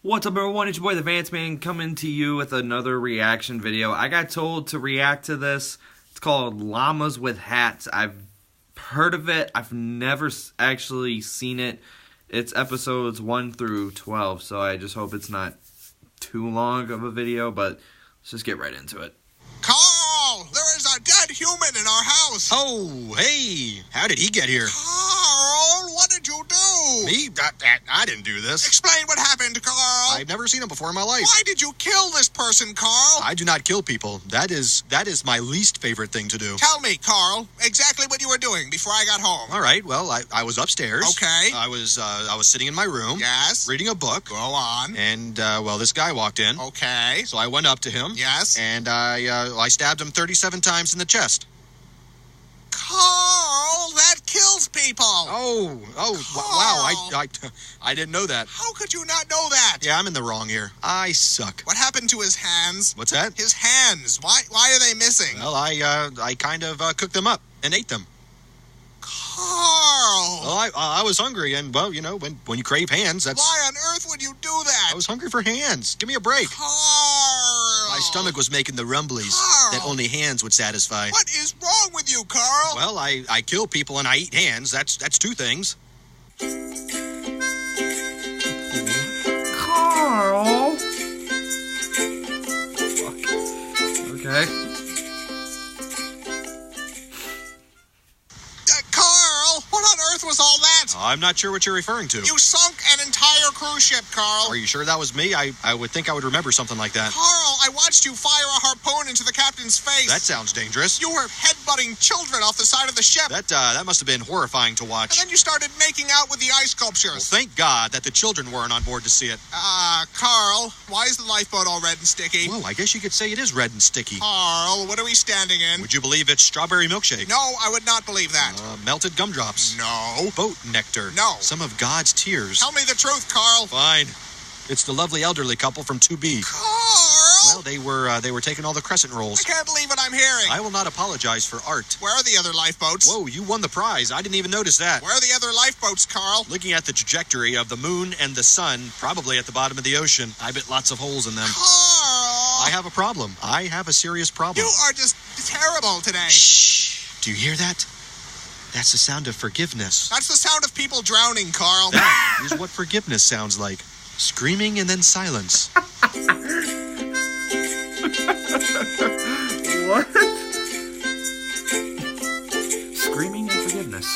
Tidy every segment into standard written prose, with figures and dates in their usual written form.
What's up, everyone? It's your boy, the Vance Man, coming to you with another reaction video. I got told to react to this. It's called Llamas with Hats. I've heard of it. I've never actually seen it. It's episodes 1 through 12, so I just hope it's not too long of a video, but let's just get right into it. Carl! There is a dead human in our house! Oh, hey! How did he get here? Carl, what did you do? Me? I didn't do this. Explain what happened, Carl. I've never seen him before in my life. Why did you kill this person, Carl? I do not kill people. That is my least favorite thing to do. Tell me, Carl, exactly what you were doing before I got home. All right, well, I was upstairs. Okay. I was sitting in my room. Yes. Reading a book. Go on. And, this guy walked in. Okay. So I went up to him. Yes. And I stabbed him 37 times in the chest. Carl, that kills people! Oh, wow, I didn't know that. How could you not know that? Yeah, I'm in the wrong here. I suck. What happened to his hands? What's that? His hands. Why are they missing? Well, I kind of cooked them up and ate them. Carl! Well, I was hungry, and, well, you know, when you crave hands, that's... Why on earth would you do that? I was hungry for hands. Give me a break. Carl! My stomach was making the rumblies Carl! that only hands would satisfy. What is wrong with you, Carl? Well, I kill people and I eat hands. That's two things. Carl! Okay. Carl, what on earth was all that? I'm not sure what you're referring to. You sunk an entire cruise ship, Carl. Are you sure that was me? I would think I would remember something like that. Carl, I watched you fire a harpoon into the captain's face. That sounds dangerous. You were headbutting children off the side of the ship. That must have been horrifying to watch. And then you started making out with the ice sculptures. Well, thank God that the children weren't on board to see it. Carl, why is the lifeboat all red and sticky? Well, I guess you could say it is red and sticky. Carl, what are we standing in? Would you believe it's strawberry milkshake? No, I would not believe that. Melted gumdrops. No. Boat nectar. No. Some of God's tears. Tell me the truth, Carl. Fine. It's the lovely elderly couple from 2B. Carl! Well, they were taking all the crescent rolls. I can't believe what I'm hearing. I will not apologize for art. Where are the other lifeboats? Whoa, you won the prize. I didn't even notice that. Where are the other lifeboats, Carl? Looking at the trajectory of the moon and the sun, probably at the bottom of the ocean. I bet lots of holes in them. Carl! I have a problem. I have a serious problem. You are just terrible today. Shh. Do you hear that? That's the sound of forgiveness. That's the sound of people drowning, Carl. That is what forgiveness sounds like. Screaming and then silence. What? Screaming and forgiveness.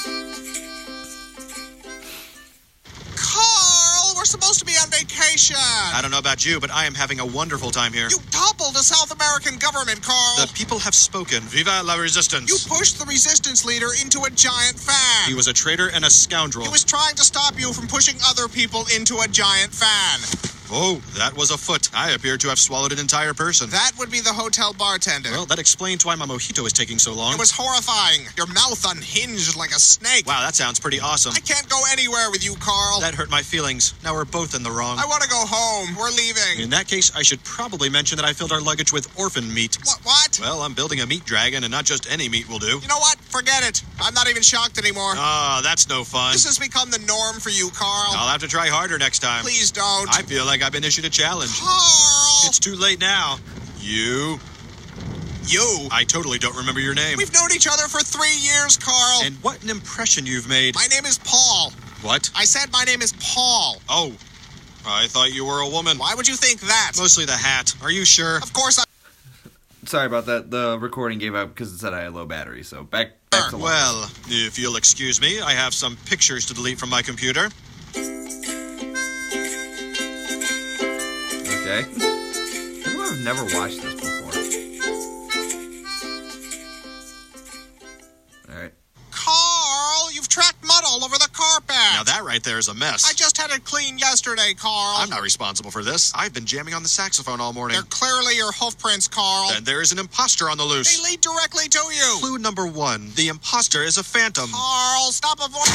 Carl, we're supposed to be on vacation. I don't know about you, but I am having a wonderful time here. You toppled the South American government, Carl. The people have spoken. Viva la resistance. You pushed the resistance leader into a giant fan. He was a traitor and a scoundrel. He was trying to stop you from pushing other people into a giant fan. Oh, that was a foot. I appear to have swallowed an entire person. That would be the hotel bartender. Well, that explains why my mojito is taking so long. It was horrifying. Your mouth unhinged like a snake. Wow, that sounds pretty awesome. I can't go anywhere with you, Carl. That hurt my feelings. Now we're both in the wrong. I want to go home. We're leaving. In that case, I should probably mention that I filled our luggage with orphan meat. What? Well, I'm building a meat dragon, and not just any meat will do. You know what? Forget it. I'm not even shocked anymore. Ah, that's no fun. This has become the norm for you, Carl. I'll have to try harder next time. Please don't. I feel like I've been issued a challenge. Carl! It's too late now. You? I totally don't remember your name. We've known each other for 3 years, Carl. And what an impression you've made. My name is Paul. What? I said my name is Paul. Oh, I thought you were a woman. Why would you think that? Mostly the hat. Are you sure? Of course Sorry about that. The recording gave out because it said I had low battery, so back to Well, if you'll excuse me, I have some pictures to delete from my computer. Okay. I've never watched this before. Alright. Carl, you've tracked mud all over the carpet. Now that right there is a mess. I just had it cleaned yesterday, Carl. I'm not responsible for this. I've been jamming on the saxophone all morning. They're clearly your hoof prints, Carl. And there is an imposter on the loose. They lead directly to you. Clue number 1. The imposter is a phantom. Carl, stop avoiding...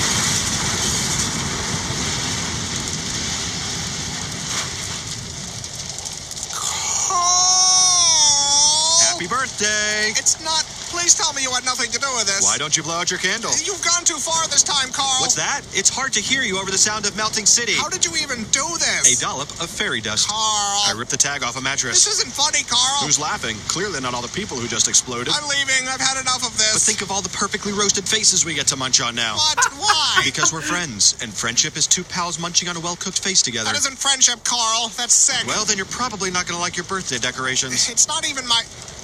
Happy birthday! It's not Please tell me you had nothing to do with this. Why don't you blow out your candle? You've gone too far this time, Carl. What's that? It's hard to hear you over the sound of melting city. How did you even do this? A dollop of fairy dust. Carl. I ripped the tag off a mattress. This isn't funny, Carl. Who's laughing? Clearly not all the people who just exploded. I'm leaving. I've had enough of this. But think of all the perfectly roasted faces we get to munch on now. What? Why? Because we're friends, and friendship is two pals munching on a well-cooked face together. That isn't friendship, Carl. That's sick. Well, then you're probably not going to like your birthday decorations. It's not even my...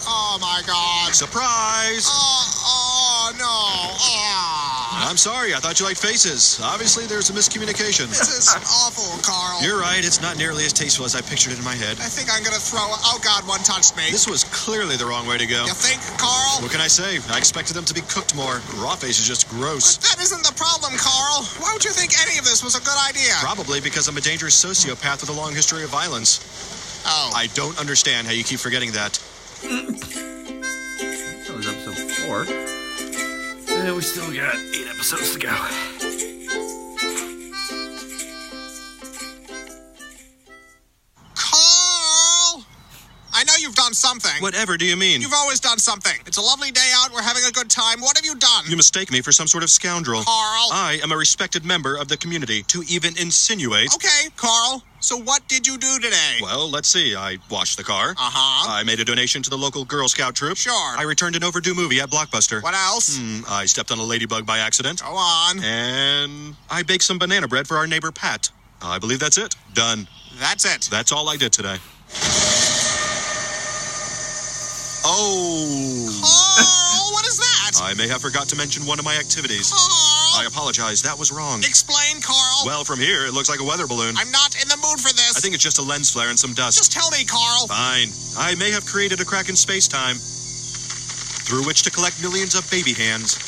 Oh, my God. Surprise! Oh, no. Oh. I'm sorry, I thought you liked faces. Obviously, there's a miscommunication. This is awful, Carl. You're right, it's not nearly as tasteful as I pictured it in my head. I think I'm gonna throw... Oh, God, one touched me. This was clearly the wrong way to go. You think, Carl? What can I say? I expected them to be cooked more. Raw face is just gross. That isn't the problem, Carl. Why would you think any of this was a good idea? Probably because I'm a dangerous sociopath with a long history of violence. Oh. I don't understand how you keep forgetting that. That was episode 4. And we still got 8 episodes to go. Carl! I know you've done something. Whatever do you mean? You've always done something. It's a lovely day out. We're having a good time. What have you done? You mistake me for some sort of scoundrel. Carl. I am a respected member of the community. To even insinuate... Okay, Carl. So what did you do today? Well, let's see. I washed the car. Uh-huh. I made a donation to the local Girl Scout troop. Sure. I returned an overdue movie at Blockbuster. What else? I stepped on a ladybug by accident. Go on. And I baked some banana bread for our neighbor Pat. I believe that's it. Done. That's it. That's all I did today. Oh. Carl, what is that? I may have forgot to mention one of my activities. Carl. I apologize. That was wrong. Explain, Carl. Well, from here, it looks like a weather balloon. I'm not in the mood for this. I think it's just a lens flare and some dust. Just tell me, Carl. Fine. I may have created a crack in space-time through which to collect millions of baby hands.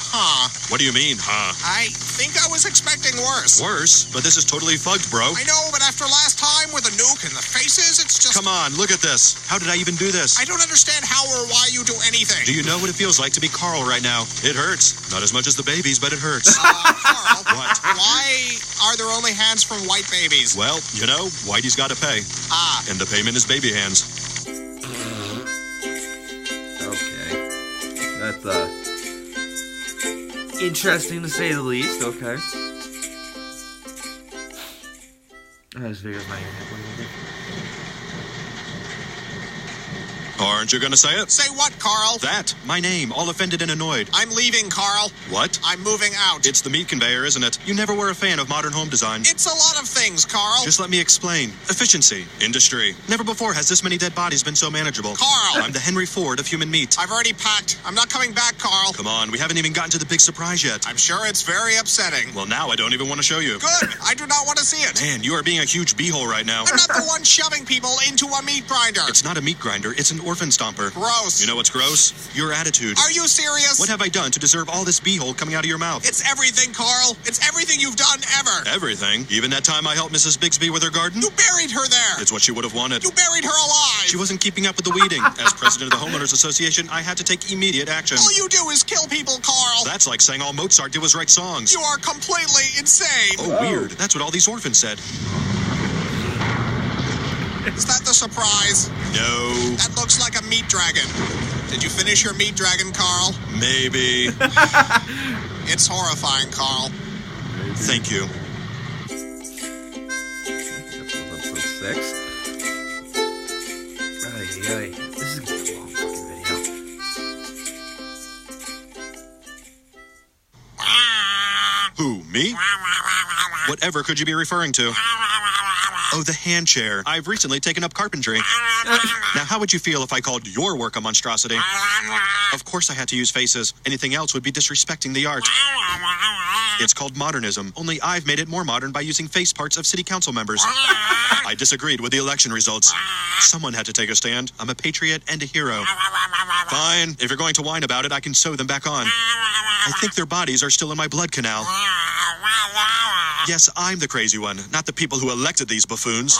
Huh. What do you mean, huh? I think I was expecting worse. Worse? But this is totally fucked, bro. I know, but after last time with the nuke and the faces, it's just... Come on, look at this. How did I even do this? I don't understand how or why you do anything. Do you know what it feels like to be Carl right now? It hurts. Not as much as the babies, but it hurts. Carl. What? Why are there only hands from white babies? Well, you know, Whitey's got to pay. Ah. And the payment is baby hands. Okay. That's, interesting to say the least. Okay. As big as my ear. Aren't you gonna say it? Say what, Carl? That. My name. All offended and annoyed. I'm leaving, Carl. What? I'm moving out. It's the meat conveyor, isn't it? You never were a fan of modern home design. It's a lot of things, Carl. Just let me explain. Efficiency. Industry. Never before has this many dead bodies been so manageable. Carl. I'm the Henry Ford of human meat. I've already packed. I'm not coming back, Carl. Come on, we haven't even gotten to the big surprise yet. I'm sure it's very upsetting. Well, now I don't even want to show you. Good. I do not want to see it. Man, you are being a huge beehole right now. I'm not the one shoving people into a meat grinder. It's not a meat grinder, it's an orphan stomper. Gross. You know what's gross? Your attitude. Are you serious? What have I done to deserve all this beehole coming out of your mouth? It's everything, Carl. It's everything you've done ever. Everything? Even that time I helped Mrs. Bixby with her garden? You buried her there. It's what she would have wanted. You buried her alive. She wasn't keeping up with the weeding. As president of the Homeowners Association, I had to take immediate action. All you do is kill people, Carl. That's like saying all Mozart did was write songs. You are completely insane. Oh, weird. That's what all these orphans said. Is that the surprise? No. That looks like a meat dragon. Did you finish your meat dragon, Carl? Maybe. It's horrifying, Carl. Thank you. Episode 6. Ay. This is gonna be a long fucking video. Who, me? Whatever could you be referring to? Oh, the hand chair. I've recently taken up carpentry. Now, how would you feel if I called your work a monstrosity? Of course I had to use faces. Anything else would be disrespecting the art. It's called modernism, only I've made it more modern by using face parts of city council members. I disagreed with the election results. Someone had to take a stand. I'm a patriot and a hero. Fine. If you're going to whine about it, I can sew them back on. I think their bodies are still in my blood canal. Yes, I'm the crazy one, not the people who elected these buffoons.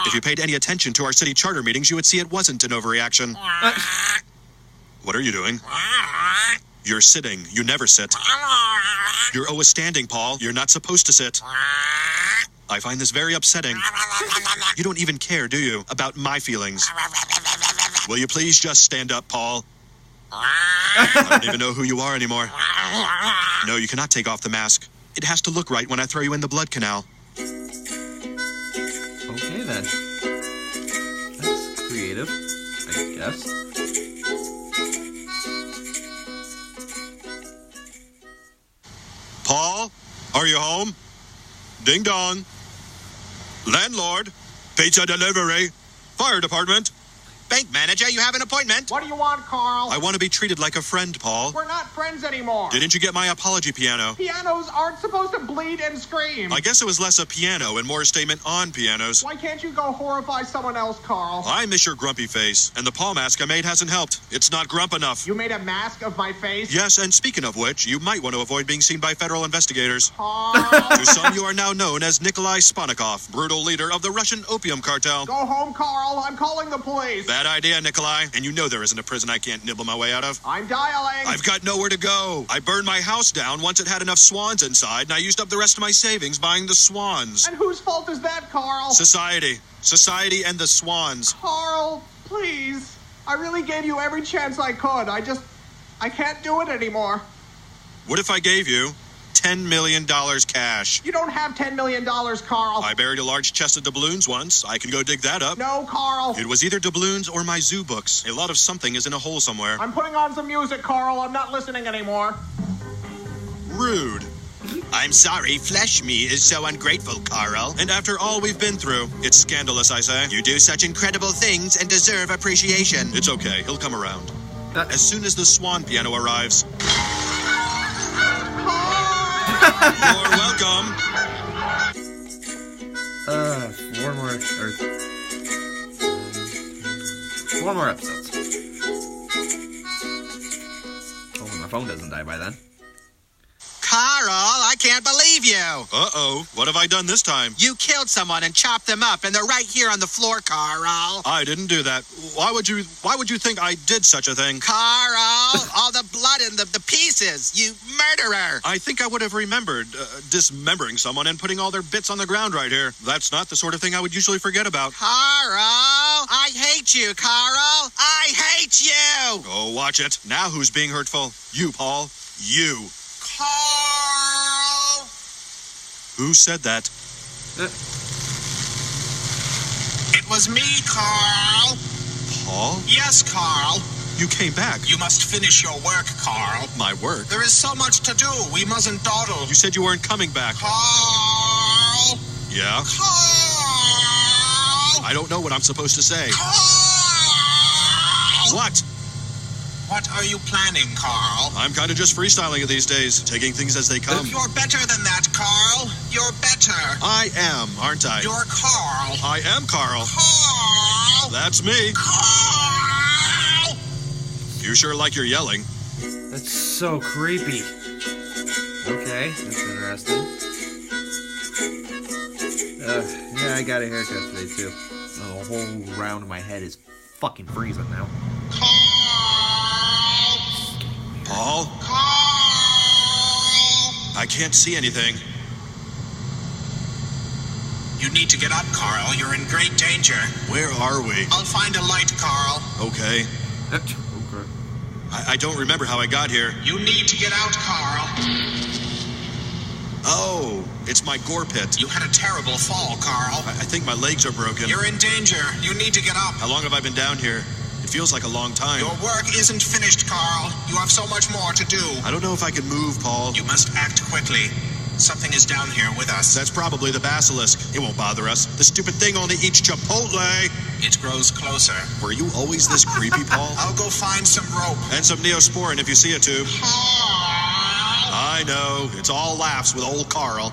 If you paid any attention to our city charter meetings, you would see it wasn't an overreaction. What are you doing? You're sitting. You never sit. You're always standing, Paul. You're not supposed to sit. I find this very upsetting. You don't even care, do you, about my feelings? Will you please just stand up, Paul? I don't even know who you are anymore. No, you cannot take off the mask. It has to look right when I throw you in the blood canal. Okay, then. That's creative, I guess. Paul, are you home? Ding dong. Landlord, pizza delivery, fire department. Bank manager, you have an appointment. What do you want, Carl? I want to be treated like a friend, Paul. We're not friends anymore. Didn't you get my apology piano? Pianos aren't supposed to bleed and scream. I guess it was less a piano and more a statement on pianos. Why can't you go horrify someone else, Carl? I miss your grumpy face, and the paw mask I made hasn't helped. It's not grump enough. You made a mask of my face? Yes, and speaking of which, you might want to avoid being seen by federal investigators. Carl. To some, you are now known as Nikolai Sponikov, brutal leader of the Russian opium cartel. Go home, Carl. I'm calling the police. Bad idea, Nikolai. And you know there isn't a prison I can't nibble my way out of. I'm dialing. I've got nowhere to go. I burned my house down once it had enough swans inside, and I used up the rest of my savings buying the swans. And whose fault is that, Carl? Society. Society and the swans. Carl, please. I really gave you every chance I could. I can't do it anymore. What if I gave you $10 million cash? You don't have $10 million, Carl. I buried a large chest of doubloons once. I can go dig that up. No, Carl. It was either doubloons or my zoo books. A lot of something is in a hole somewhere. I'm putting on some music, Carl. I'm not listening anymore. Rude. I'm sorry, flesh me is so ungrateful, Carl. And after all we've been through, it's scandalous, I say. You do such incredible things and deserve appreciation. It's okay. He'll come around. As soon as the swan piano arrives. You're welcome. Four more episodes. Oh, my phone doesn't die by then. Carl, I can't believe you. Uh-oh. What have I done this time? You killed someone and chopped them up, and they're right here on the floor, Carl. I didn't do that. Why would you think I did such a thing? Carl, all the blood and the pieces. You murderer. I think I would have remembered dismembering someone and putting all their bits on the ground right here. That's not the sort of thing I would usually forget about. Carl, I hate you, Carl. I hate you. Oh, watch it. Now who's being hurtful? You, Paul. You. Carl. Who said that? It was me, Carl. Paul? Yes, Carl. You came back. You must finish your work, Carl. My work? There is so much to do. We mustn't dawdle. You said you weren't coming back. Carl. Yeah? Carl. I don't know what I'm supposed to say. Carl. What? What are you planning, Carl? I'm kind of just freestyling it these days, taking things as they come. You're better than that, Carl. You're better. I am, aren't I? You're Carl. I am Carl. Carl. That's me. Carl. You sure like your yelling. That's so creepy. Okay, that's interesting. Yeah, I got a haircut today too. The whole round of my head is fucking freezing now. Paul? Carl. I can't see anything. You need to get up, Carl. You're in great danger. Where are we? I'll find a light, Carl. Okay. Okay. I don't remember how I got here. You need to get out, Carl. Oh, it's my gore pit. You had a terrible fall, Carl. I think my legs are broken. You're in danger. You need to get up. How long have I been down here? It feels like a long time. Your work isn't finished, Carl. You have so much more to do. I don't know if I can move, Paul. You must act quickly. Something is down here with us. That's probably the basilisk. It won't bother us. The stupid thing only eats Chipotle. It grows closer. Were you always this creepy, Paul? I'll go find some rope. And some Neosporin if you see a tube. Carl! I know. It's all laughs with old Carl.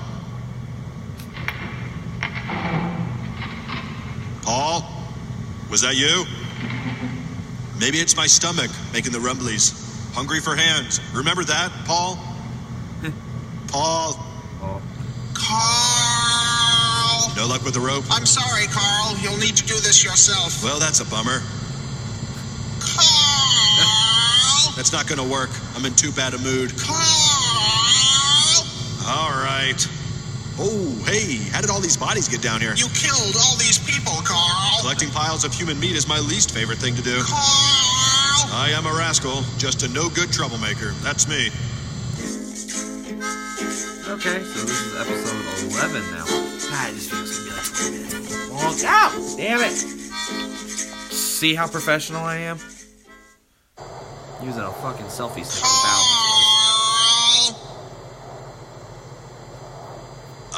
Paul? Was that you? Maybe it's my stomach making the rumblies. Hungry for hands. Remember that, Paul? Paul? Oh. Carl! No luck with the rope? I'm sorry, Carl. You'll need to do this yourself. Well, that's a bummer. Carl! That's not gonna work. I'm in too bad a mood. Carl! All right. Oh, hey, how did all these bodies get down here? You killed all these people, Carl. Collecting piles of human meat is my least favorite thing to do. Carl! I am a rascal, just a no-good troublemaker. That's me. Okay, so this is episode 11 now. God, this video's gonna be like 20 minutes long. Ow! Damn it! See how professional I am? Using a fucking selfie stick to balance this. Carl!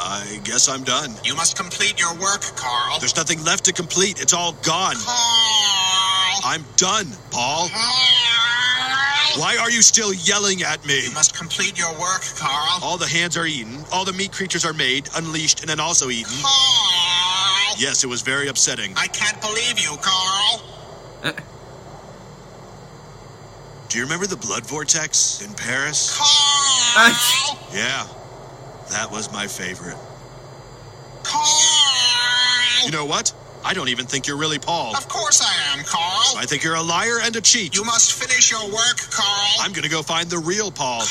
I guess I'm done. You must complete your work, Carl. There's nothing left to complete. It's all gone. Carl! I'm done, Paul. Carl! Why are you still yelling at me? You must complete your work, Carl. All the hands are eaten. All the meat creatures are made, unleashed, and then also eaten. Carl! Yes, it was very upsetting. I can't believe you, Carl. Do you remember the blood vortex in Paris? Carl! Yeah, that was my favorite. Carl! You know what? I don't even think you're really Paul. Of course I am, Carl. I think you're a liar and a cheat. You must finish your work, Carl. I'm gonna go find the real Paul. Carl!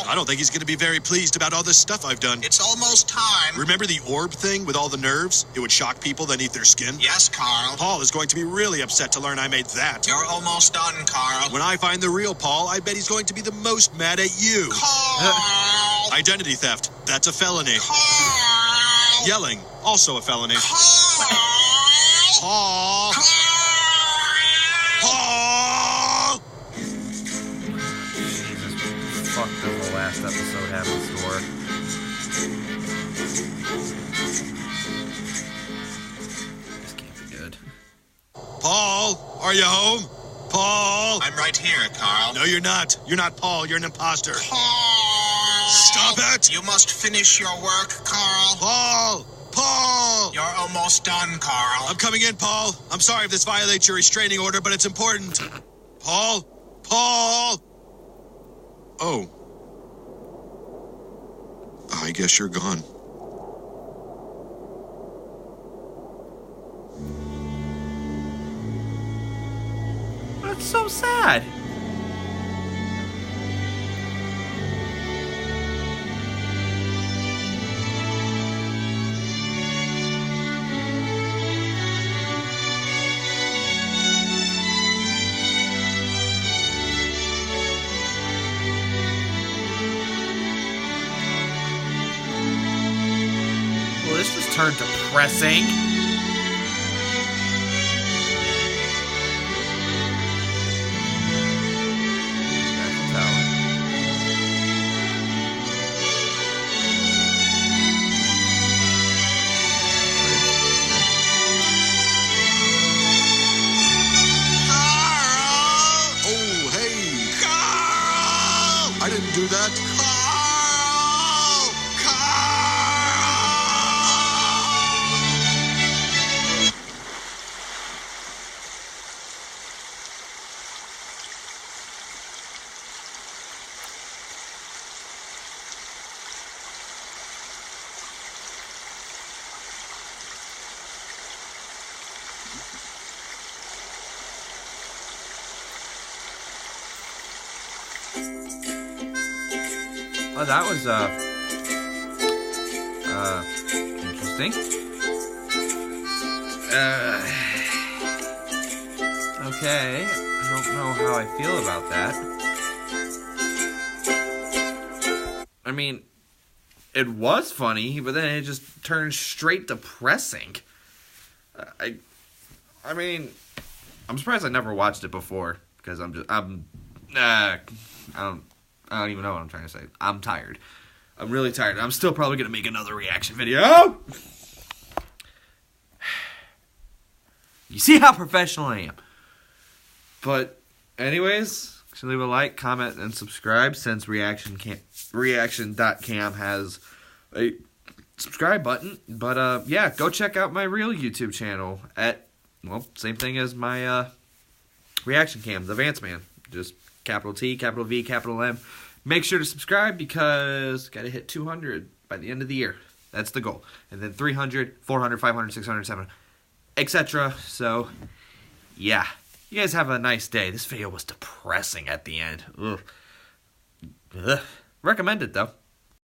I don't think he's gonna be very pleased about all this stuff I've done. It's almost time. Remember the orb thing with all the nerves? It would shock people, then eat their skin? Yes, Carl. Paul is going to be really upset to learn I made that. You're almost done, Carl. When I find the real Paul, I bet he's going to be the most mad at you. Carl! Identity theft, that's a felony. Carl! Yelling, also a felony. Carl! Paul! Carl! Paul! Jesus, fuck does the last episode have in store? This can't be good. Paul, are you home? Paul! I'm right here, Carl. No, you're not. You're not Paul. You're an imposter. Carl! Stop it! You must finish your work, Carl. Paul! Paul! You're almost done, Carl. I'm coming in, Paul. I'm sorry if this violates your restraining order, but it's important. Paul? Paul? Oh. I guess you're gone. That's so sad. Well, this just turned depressing. Oh, hey. Carl! I didn't do that. Carl! Carl! Oh, that was interesting. Okay, I don't know how I feel about that. I mean, it was funny, but then it just turned straight depressing. I mean, I'm surprised I never watched it before because I don't even know what I'm trying to say. I'm tired. I'm really tired. I'm still probably going to make another reaction video. You see how professional I am. But anyways, leave a like, comment, and subscribe since reaction.cam has a subscribe button. But yeah, go check out my real YouTube channel at, well, same thing as my reaction cam, The Vance Man. Just capital T, capital V, capital M. Make sure to subscribe because got to hit 200 by the end of the year. That's the goal. And then 300, 400, 500, 600, 700, etc. So, yeah. You guys have a nice day. This video was depressing at the end. Ugh. Recommend it, though.